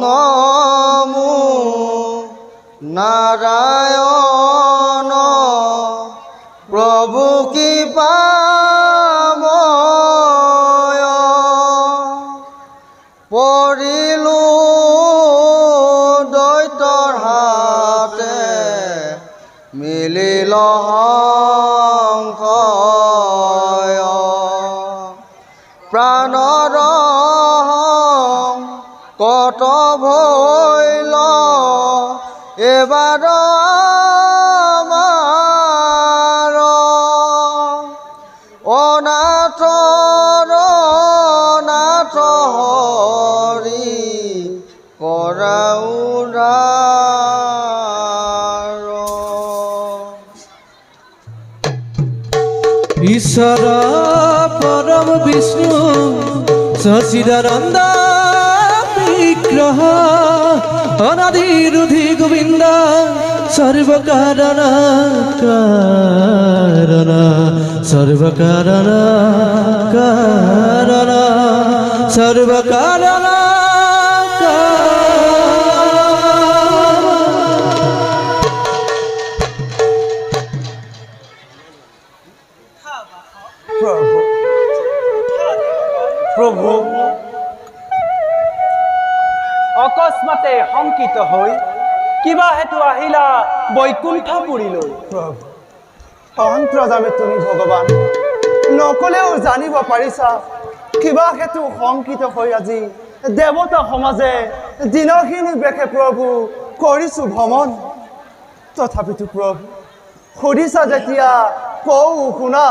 নমো নারায়ণ প্রভু কৃপাময় পৰিলো দৈতৰ হাতে মিলিল সংশয় প্ৰাণৰ কত ভৈল এবাৰ আমাৰ অনাথৰ নাথ হৰি কৰা উদ্ধাৰ ঈশ্বৰ পৰম বিষ্ণু সচিদানন্দ বিগ্রহ অনাদিরুধি গোবিন্দ সর্বকারণ কারণ সর্বকারণ কারণ সর্বকারণ প্রভু প্রভু অকস্মাতে শংকিত হৈ কিবা হেতু আহিলা বৈকুণ্ঠপুৰীলৈ। প্ৰভু অন্তৰ্যামী তুমি ভগৱান নকলেও জানিব পাৰিছা কিবা হেতু শংকিত হৈ আজি দেৱতা সমাজে দিনখিনি বেশে প্ৰভু কৰিছোঁ ভ্ৰমণ। তথাপিতো প্ৰভু সুধিছা যেতিয়া কওঁ শুনা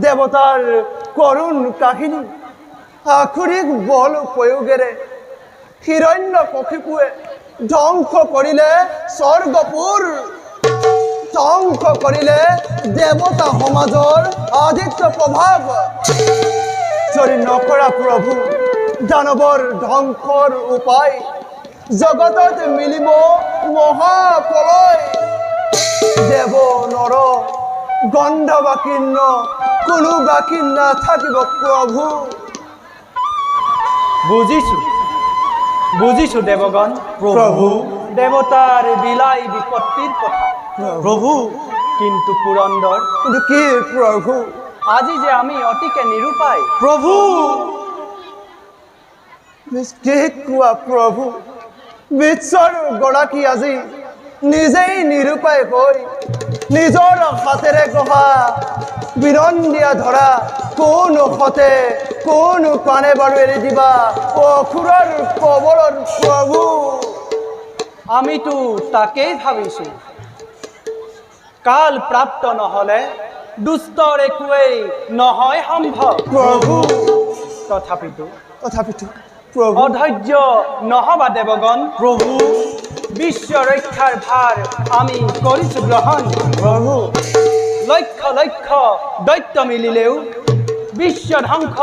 দেৱতাৰ কৰুণ কাহিনী। আখুৰিক বল প্ৰয়োগেৰে হিৰণ্যকশিপুৱে ধ্বংস কৰিলে স্বৰ্গপুৰ, ধ্বংস কৰিলে দেৱতা সমাজৰ আদিত্য প্ৰভাৱ। যদি নকৰা প্ৰভু দানৱৰ ধ্বংসৰ উপায় জগতত মিলিব মহাপ্ৰলয়। দেৱ নৰ গন্ধ বাকীৰ্ণ কোনো বাকী নাথাকিব প্ৰভু। বুজিছো দেৱগণ। প্ৰভু দেৱতাৰ বিলাই বিপত্তিৰ কথা প্ৰভু কিন্তু পুৰন্দৰ কিন্তু কি প্ৰভু আজি যে আমি অতিকে নিৰূপায়। প্ৰভু কি কোৱা প্ৰভু বিশ্বৰ গৰাকী আজি নিজেই নিৰূপায় হৈ নিজৰ হাতেৰে গঢ়া বিৰন্দিয়া ধৰা কোন হতে কোন কাণে বাৰু এৰি দিবা অসুৰৰ কবলৰ প্ৰভু। আমিতো তাকেই ভাবিছো কাল প্ৰাপ্ত নহলে দুষ্টৰ একোৱেই নহয় সম্ভৱ প্ৰভু তথাপিতো প্ৰভু অধৈৰ্য নহবা দেৱগণ। প্ৰভু বিশ্ব ৰক্ষাৰ ভাৰ আমি কৰিছো গ্ৰহণ। প্ৰভু লক্ষ লক্ষ দৈত্য মিলিলেও বিশ্ব ধ্বংস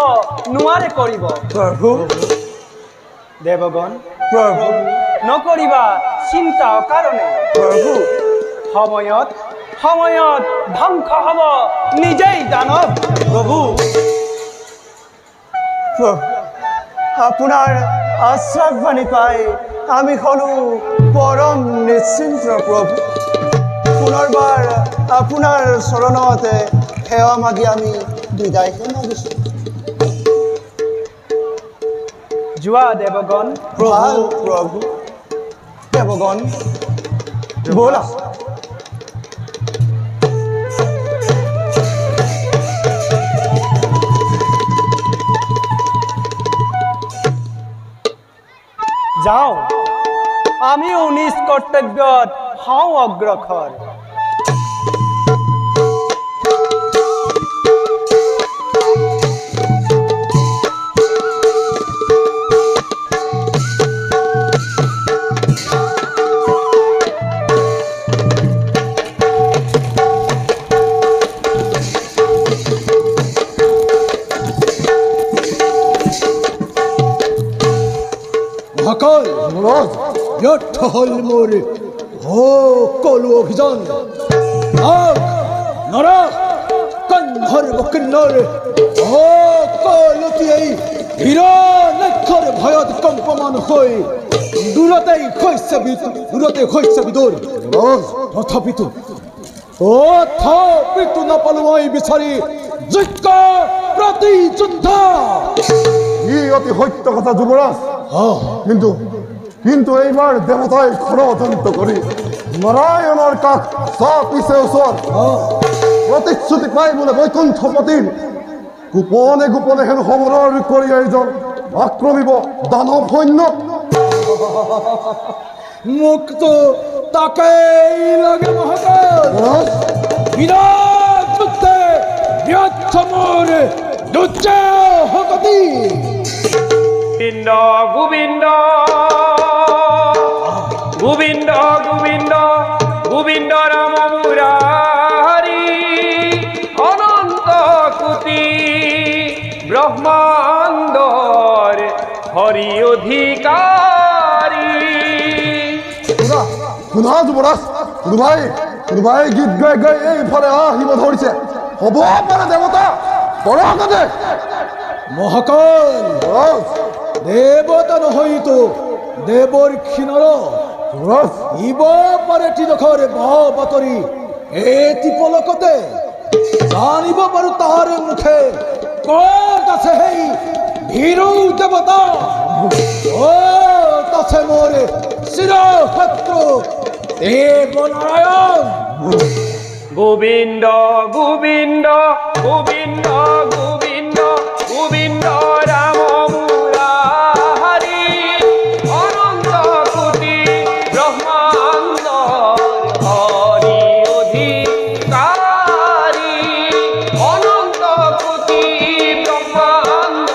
নোৱাৰে কৰিব প্ৰভু দেৱগণ। প্ৰভু নকৰিবা চিন্তা অকাৰণে প্ৰভু সময়ত ধ্বংস হ'ব নিজেই দানৱ। প্ৰভু আপোনাৰ আশ্বাসবাণী পাই আমি হলো পৰম নিশ্চিন্ত প্ৰভু। পুনৰবাৰ আপোনাৰ চৰণতে সেৱা মাগি আমি বিদায়হে মাগিছোঁ। যোৱা দেৱগণ। ভাল প্ৰভু দেৱগণ ব'লা। যাওঁ আমিও নিজ কৰ্তব্যত হওঁ অগ্ৰসৰ। সকল ব্যৰ্থ হ'ল মোৰ সকলো অভিযান। নৰ গন্ধৰ্ব কিন্নৰ সকলোটিয়েই হিৰণ্যাক্ষৰ ভয়ত কম্পমান হৈ দূৰতে হৈছে বিদুৰ। তথাপিতো নাপালো মই বিচাৰি যোগ্য প্ৰতিযোদ্ধা। ই অতি সত্য কথা যুৱৰাজ, কিন্তু কিন্তু এইবাৰ দেৱতাই ষড়যন্ত্ৰ কৰি নাৰায়ণৰ কাষ চাপিছে ওচৰ। প্ৰতিশ্ৰুতি পাই বোলে বৈকুণ্ঠপতিৰ গোপনে গোপনে হেনো সমৰৰ কৰি এইজন আক্ৰমিব দানৱ সৈন্য। মুক্তো তাকেই লাগে মহাকাল। বিৰাট যুদ্ধে ব্যৰ্থ মোৰ দুৰ্যাহকতি। গোবিন্দ গোবিন্দ গোবিন্দ গোবিন্দ গোবিন্দ রাম মুরারি অনন্ত কোটি ব্রহ্মাণ্ডর হরি অধিকারী। শুনা যুৱৰাজ, কোনোবাই গীত গাই গাই এইফালে আহিব ধৰিছে। হ'ব পাৰে দেৱতা পৰকাতে। মহাকাল দেৱতা নহয়তো দেৱৰ ক্ষীণৰ। যুৱৰাজ, ইব পাৰে তিলকৰ বাতৰি এটি পলকতে জানিব পাৰো তাৰ মুখে ক'ত আছে সেই ভীৰু দেৱতা। ক'ত আছে মোৰ চিৰশত্ৰু দেৱনাৰায়ণ। গোবিন্দ গোবিন্দ গোবিন্দ গোবিন্দ গোবিন্দ রাম মুরারি অনন্ত কোটি ব্রহ্মাণ্ড হরি অধিকারী অনন্ত কোটি ব্রহ্মাণ্ড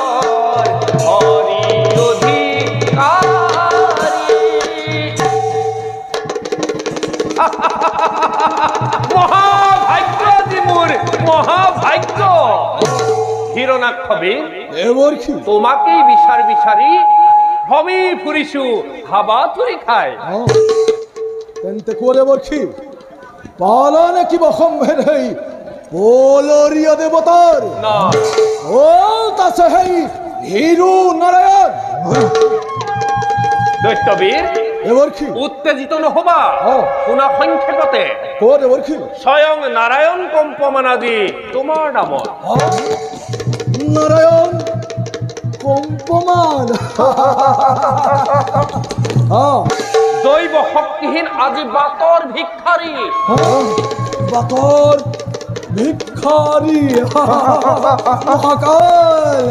হরি অধিকারী। মহাভাগ্য আজি মোৰ মহাভাগ্য। হিৰণাক্ষবী, দেৱৰ ক্ষী তোমাকেই বিচাৰি বিচাৰি ভ্ৰমি ফুৰিছো হাবাথুৰি খাই। তেন্তে কোৱা দেৱৰ ক্ষী পালনে কিবা সম্ভেদ সেই পলৰীয়া দেৱতাৰ। না ক'ত আছে সেই ভীৰু নাৰায়ণ। দৈত্যবীৰ, দেৱৰ ক্ষী উত্তেজিত নহবা। শুনা সংক্ষেপতে, কোৱা দেৱৰ ক্ষী স্বয়ং নাৰায়ণ কম্পমান আজি তোমাৰ নামত। নারায়ণ কম্পমান। দৈব শক্তিহীন আজি বাটৰ ভিক্ষাৰী। বাটৰ ভিক্ষাৰী। মহাকাল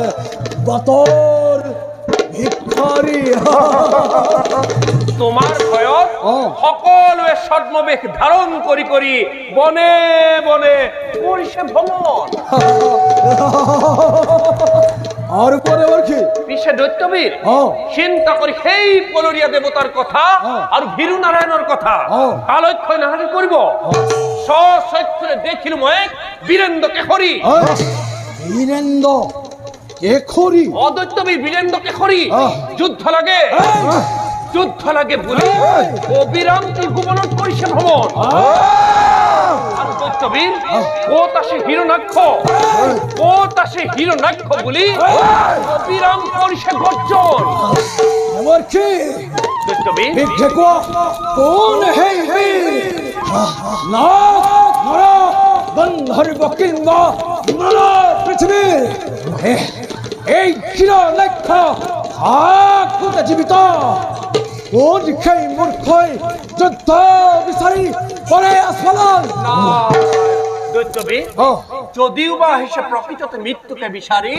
বাটৰ ভিক্ষাৰী। তোমাৰ ভয়ত সকলোৱে ছদ্মবেশ ধাৰণ কৰি কৰি বনে বনে কৰিছে ভ্ৰমণ। আৰু কোৱা দেৱৰ ক্ষী পিছে দৈত্যবীৰ, চিন্তা কৰি সেই পলৰীয়া দেৱতাৰ কথা আৰু ভীৰু নাৰায়ণৰ কথা কালক্ষয় নাহাকে কৰিব। স্বচক্ষুৰে দেখিলো মই বীৰেন্দ্ৰ কেশৰী। বীৰেন্দ্ৰ কেশৰী। অদৈত্যবীৰ বীৰেন্দ্ৰ কেশৰী যুদ্ধ লাগে বুলি অবিৰাম ত্ৰিভুৱনত কৰিছে ভ্ৰমণ। আৰু দৈত্যবীৰ ক'ত আছে হিৰণ্যাক্ষ, ক'ত আছে হিৰণ্যাক্ষ বুলি অবিৰাম কৰিছে গৰ্জন। দেৱৰ ক্ষী দৈত্যবীৰ, বিঘ্নে কোৱা কোন সেই বীৰ। গন্ধৰ্ব কিংব পৃথিৱীৰ এই হিৰণ্যাক্ষ কোনে জীৱিত। কোন সেই মূৰ্খই যুদ্ধ বিচাৰি কৰে আস্ফালন। দৈত্যবীৰ, যদিও বা আহিছে প্ৰকৃততে মৃত্যুকে বিচাৰি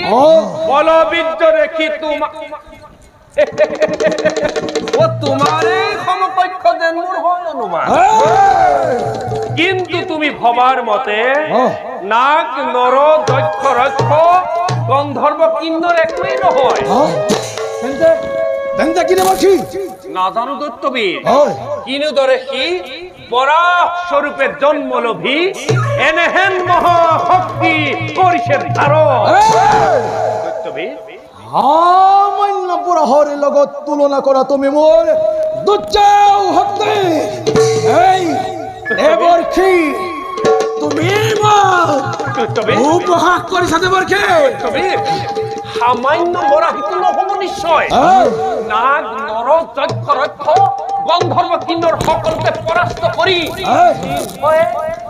বলবীৰ্য দেখি তোমাৰে সমকক্ষ যেন মোৰ হ'ল অনুমান। কিন্তু তুমি ভবাৰ মতে নাগ নৰ দক্ষ ৰক্ষ গন্ধৰ্ব কিন্নৰ একোৱেই নহয়। তেন্তে কি দেৱৰ ক্ষী নাজানো দৈত্যবীৰ, কিনেদৰে সি পৰাশ স্বৰূপে জন্ম লভি এনেহেন মহাশক্তি কৰিছে ধাৰণ। দৈত্যবীৰ, সামান্য পুৰাহৰ লগত তুলনা কৰা তুমি মোৰ দুর্জয় হতে এই দেবর্ষি তুমি তবে উপহাস কৰিছা দেবর্ষি তবে সামান্য মৰাহিত নহ'ব নিশ্চয় নাগ নৰ যক্ষ ৰক্ষ গন্ধৰ্ব কিন্নৰ সকলোকে পৰাস্ত কৰি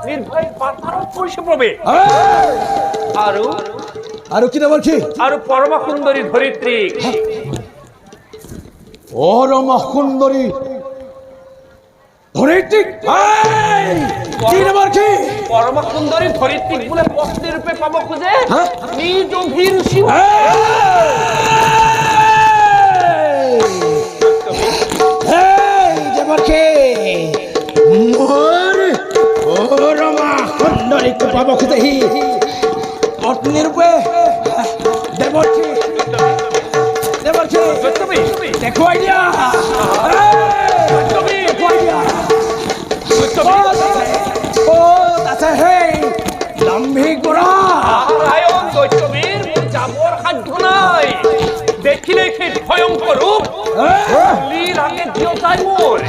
নিৰ্ভয়ে পাতাৰত পৰিছে প্ৰবে আৰু আৰু কি দেবর্ষি আৰু পৰমা সুন্দৰী ধৰিত্ৰী পরমা সুন্দরী ধরিত্রী কি দেবর্ষি পৰমা সুন্দৰী ধৰিত্ৰীক বোলে পত্নী ৰূপে পাব খোজে নিজ অভিৰুচি দেবর্ষি মোৰ পরমা সুন্দরীক পাব খুঁজে সি পত্নী ৰূপে দেবর্ষি দেবর্ষি দেখুৱাই দিয়া দেখুৱাই দিয়া ক'ত আছে সেই দাম্ভিক বুঢ়া নাৰায়ণ দৈত্যবীৰ মোৰ যাবৰ সাধ্য নাই দেখিলে সেই ভয়ংকৰ ৰূপ লীলাকে দিয়তাই মোৰ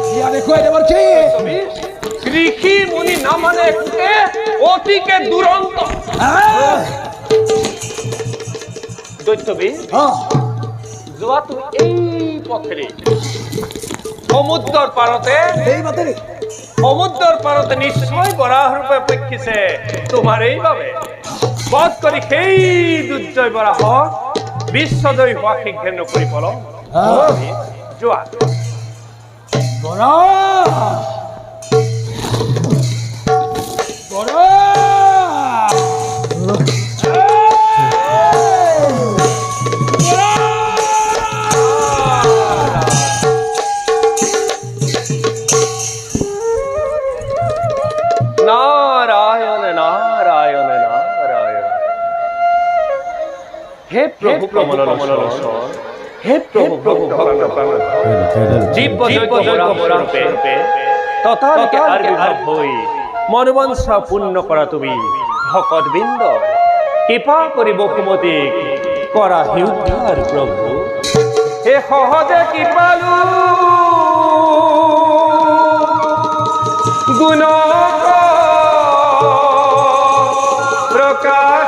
দিয়া দেখুৱাই দেবৰ্ষি ঋষি মুনি নামানে কোকে অতিকে দুৰন্ত দৈত্যবীৰ যোৱা তুমি এই পথেৰে সমুদ্ৰৰ পাৰতে সমুদ্ৰৰ পাৰতে নিশ্চয় বৰাহ ৰূপে অপেক্ষিছে তোমাৰ এইবাবে বধ কৰি সেই দুৰ্জয় বৰাহক বিশ্বজয়ী হোৱা শীঘ্ৰে নকৰি পলম যোৱা বৰা বৰা নারায়ণ নারায়ণ নারায়ণ হে প্রভু কমল হে প্রভু জীব রূপে তথালিকে আবির্ভাব হই মনোবাঞ্ছা পূর্ণ কৰা তুমি ভকত বৃন্দ কৃপা কৰি বসুমতীক কৰা হি উদ্ধাৰ প্ৰভু হে সহজে কৃপালু গুণ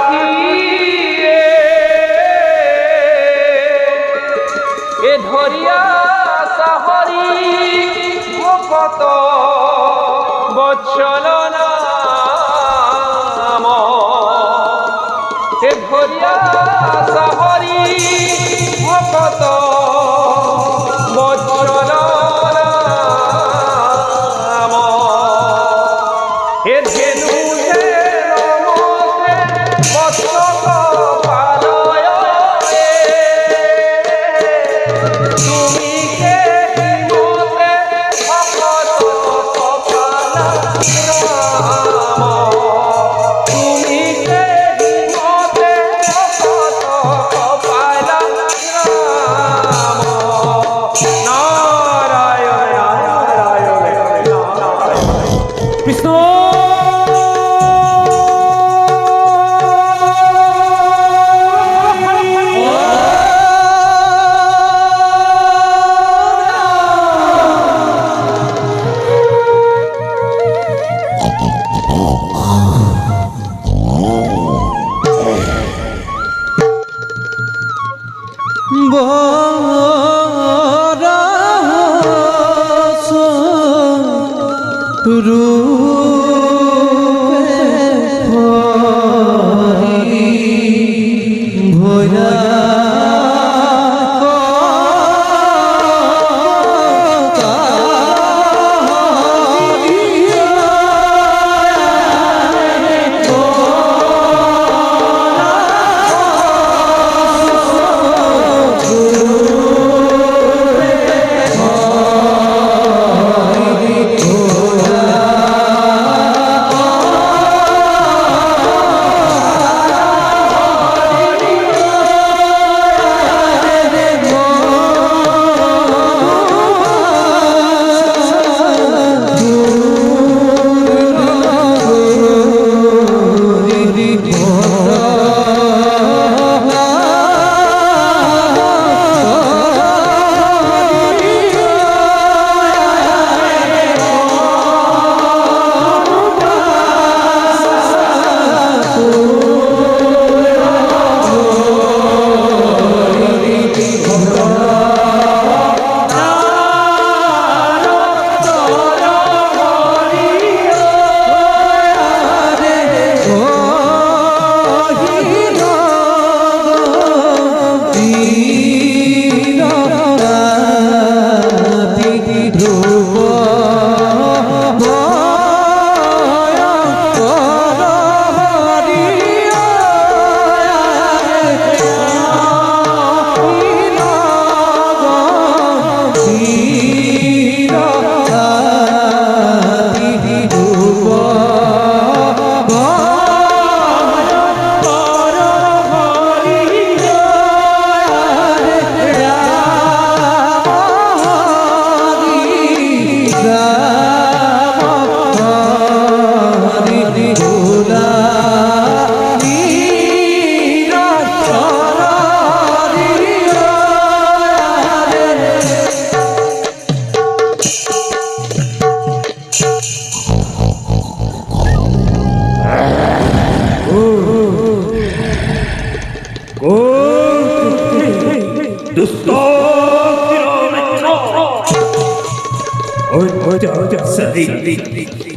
প্রকাশিয়ে এ ধরিয়া সাহরি ভকত বৎসল নাম এ ধরিয়া সাহরি ভকত বৎসল নাম হে ধেনু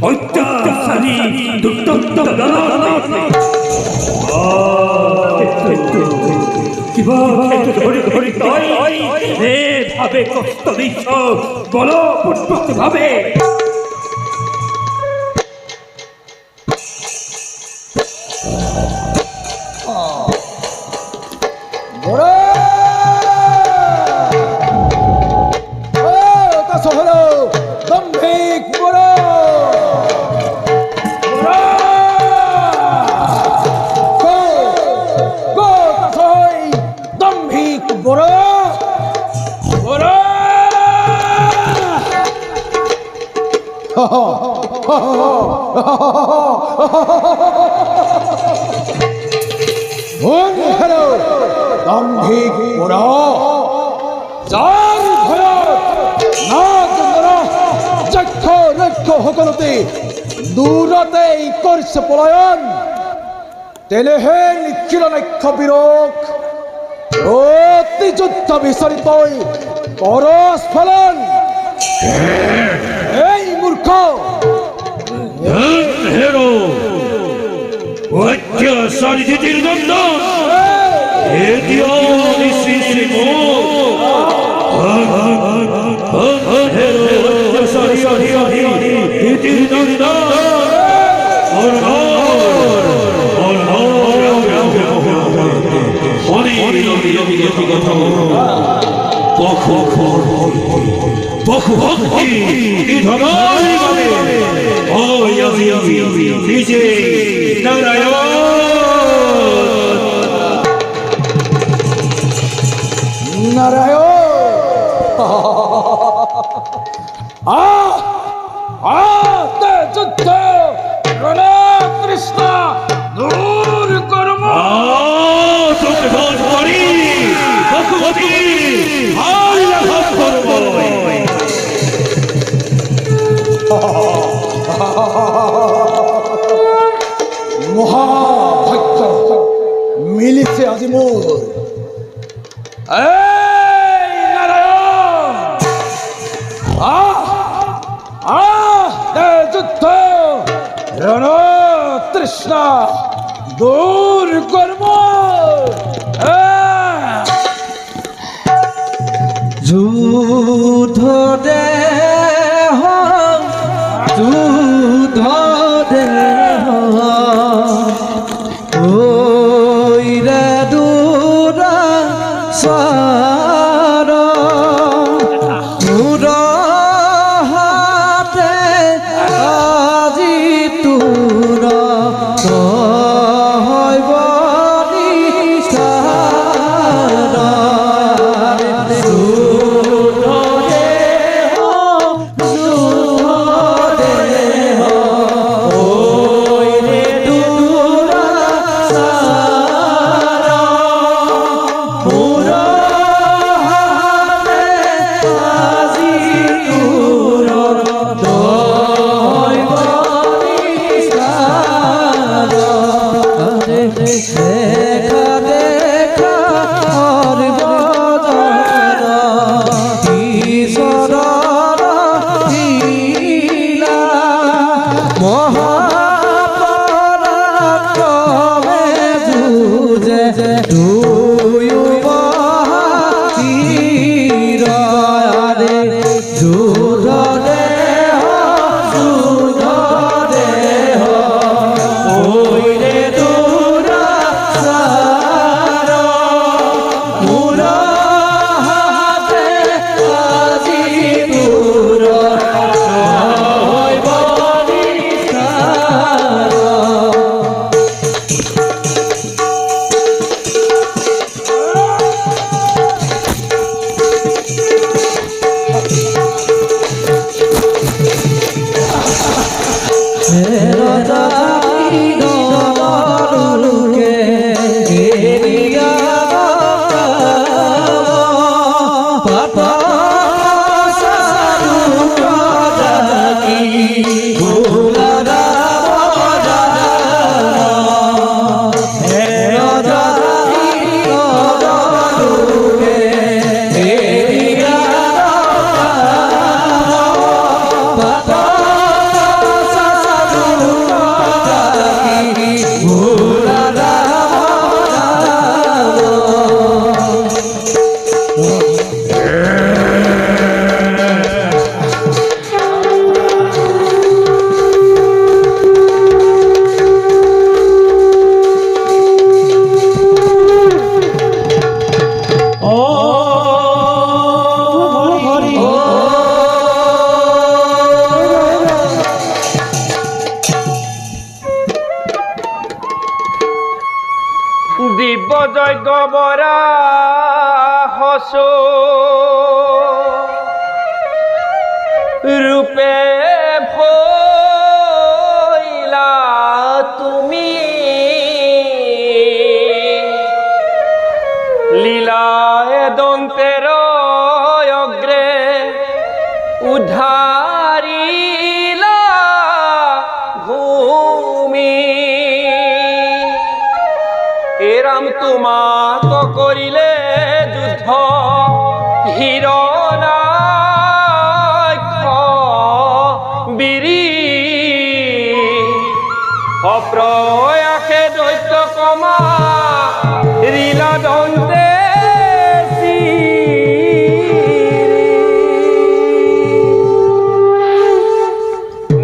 অত্যাচারী দুর্দন্ত দানব কিভাবে ধরে ভাবে কষ্ট দিচ্ছ বলো পূর্বক ভাবে দাম্ভিক বড় যার ভয়ত যক্ষ রক্ষ সকলতে দূৰতে কৰিছে পলায়ন তেনেহে নিখিল নক্ষ বীৰক অতি যুদ্ধ বিচৰিত পৰস্ফলন এই মূৰ্খ হেরো অত্যাচারী দিদির দণ্ড নারায়ণ যুদ্ধ কৃষ্ণ দূর কর্ম মহাভাগ্য মিলিছে আজি মোৰ যুদ্ধ রণ তৃষ্ণা দূর কর্ম যুদ্ধ দেহ যুদ্ধ দেহ ওই রে দূরা সার দূর হাতে আজি তোর হইব বরা হস রূপে ভইলা তুমি লীলায় দন্তের অগ্রে উদ্ধারিলা ভূমি এরাম তোমাক করিলে যুদ্ধ হিরণাক্ষ বীরি অপ্রয়াসে দৈত্য কমা লীলা দন্তে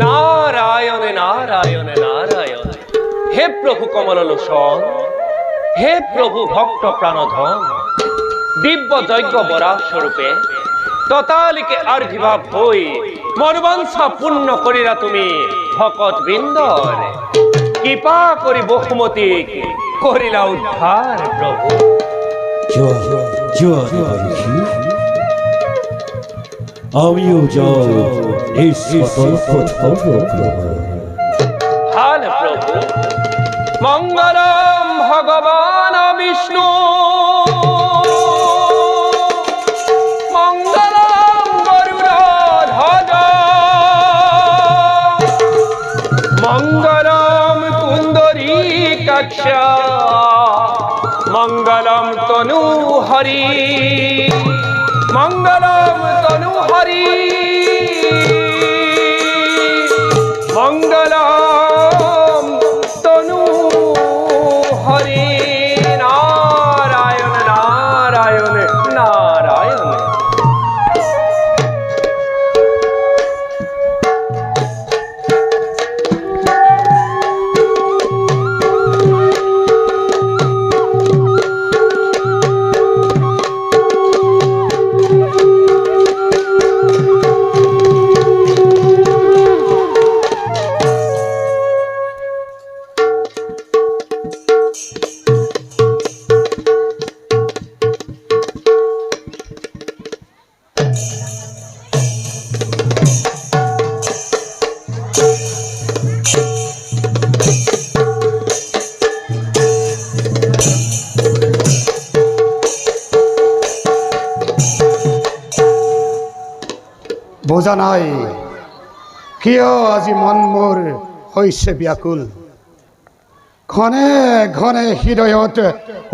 নারায়ণে নারায়ণে নারায়ণ হে প্রভু কমল লোচন হে প্রভু ভক্ত প্রাণধন দিব্য যজ্ঞ বরা স্বরূপে ততালিকে আর্ধিভাব হই মনোবাঞ্ছা পূর্ণ করিলা তুমি ভকত বৃন্দর কৃপা করি বহুমতি করিলা উদ্ধার প্রভু আমিও যাও এই হাল প্রভু মঙ্গলম ভগবান বিষ্ণু মঙ্গলম গরুড়ধ্বজ মঙ্গলম কুন্দরীকাক্ষ মঙ্গলম তনু হরি মঙ্গলম তনু হরি মঙ্গলম তনু হরি নারায়ণ নারায়ণ নারায়ণ বোঝা নাই কিয় আজি মন মোৰ হৈছে ব্যাকুল ঘনে ঘনে হৃদয়ত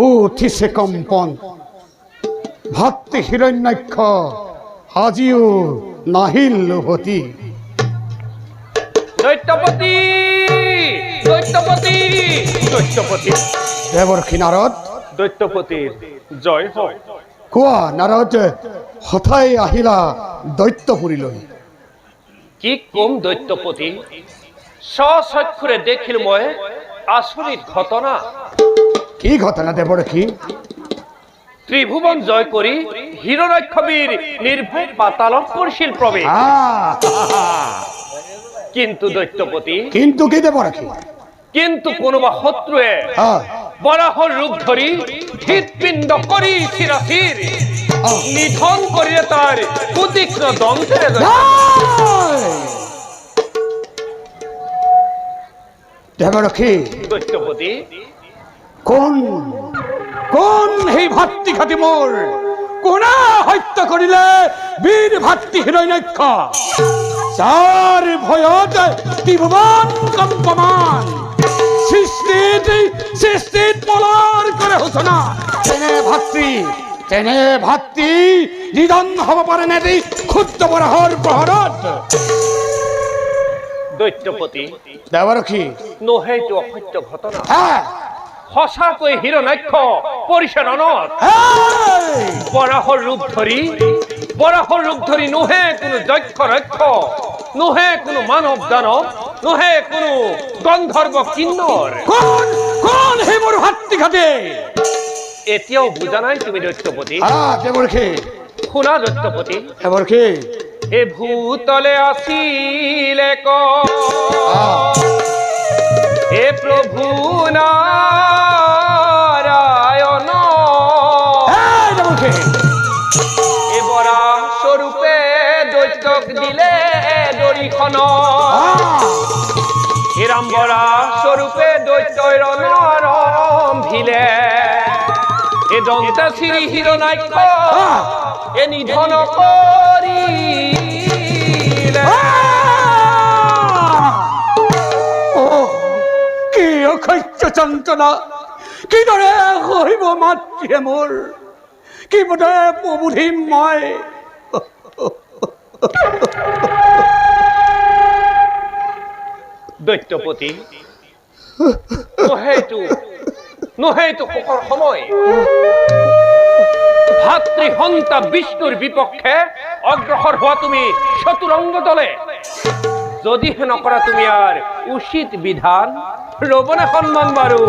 উঠিছে কম্পন ভাতৃ হিৰণ্যাক্ষ আজিও নাহিল উভতি দৈত্যপতি দৈত্যপতি দৈত্যপতি দেৱৰ্ষি নাৰদ দৈত্যপতিৰ জয় হয় কোৱা নাৰদ হঠাই আহিলা দৈত্যপুৰীলৈ কি কম দৈত্যপতি স্বচক্ষুৰে দেখিলো মই আচৰিত ঘটনা কি ঘটনা দেৱৰ্ষি ত্রিভুবন জয় করি হিরণ্যাক্ষবীর নির্ভুক পাতালক করছিল প্রবেশ কিন্তু দৈত্যপতি কিন্তু কি দেৱৰ্ষি কিন্তু কোনোবা শত্রুয়ে বরাহর রূপ ধরি হৃৎপিণ্ড করি শিরাশির নিধন করিলে তার কুতীক্ষ্ণ দন্তের দেৱৰ্ষি দৈত্যপতি কোন কোন সেই ভাতৃ ঘাটি মোৰ কোনে হত্যা কৰিলে বীৰ ভাতৃ হিৰণ্যাক্ষ যাৰ ভয়ত ত্ৰিভুৱন কম্পমান সৃষ্টিত মলৰ কৰে সূচনা তেনে ভাতৃ নিধন হ'ব পাৰে নেকি ক্ষুদ্ৰ বৰাহৰ প্ৰহৰত দৈত্যপতি দেৱৰ্ষি নহৈতো অসত্য ঘটনা সঁচাকৈ হিৰণ্যাক্ষ পৰিচালনত বৰাহৰ ৰূপ ধৰি নোহে কোনো দক্ষ ৰক্ষ নোহে কোনো মানৱ দানৱ নোহে কোনো গন্ধৰ্ব কিন্নৰ কোন সেই মোৰ ভাতৃ ঘাটে এতিয়াও বুজা নাই তুমি দৈত্যপতি দেৱৰ্ষি শুনা দৈত্যপতি দেৱৰ্ষি এ ভূতলে আছিলে হে প্রভু নারায়ণ নিধন হিৰম্বৰা স্বৰূপে দৈত্যৰ নৰম্ভিলে এ দন্তা শ্ৰী হিৰণ্যাক্ষ এ নিধন কৰিলে। কি অসহ্য যন্ত্ৰণা, কিদৰে সহিব মাতৃয়ে মোৰ, কি বোধে প্ৰবোধিম মই। দৈত্যপতি নহয়তো শোকৰ সময়। ভাতৃহন্তা বিষ্ণুৰ বিপক্ষে অগ্ৰসৰ হোৱা তুমি চতুৰংগ দলে, যদিহে নকৰা তুমি আর উচিত বিধান ৰবনে সন্মান বাৰু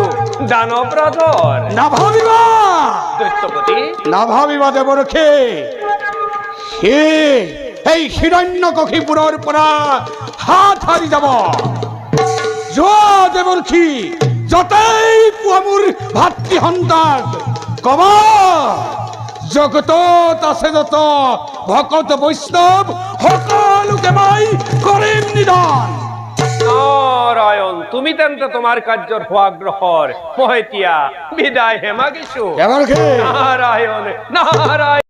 দানৱ ৰাজৰ। নাভাবিবা দৈত্যপতি নাভাবিবা দেৱৰক্ষী, সি এই হিৰণ্যকশিপুৰৰ পৰা হাত সাৰি যাব। যোৱা দেৱৰক্ষী, যতেই পোৱা মোৰ ভাতৃসন্তান কবা, জগতত আছে যত ভকত বৈষ্ণৱ সকলোকে মই কৰিম নিধন। নারায়ণ, তুমি তেন্তে তোমার কার্যৰ হোৱা অগ্ৰসৰ, মই এতিয়া বিদায় হে মাগিছো। দেৱৰক্ষী নারায়ণ নারায়ণ।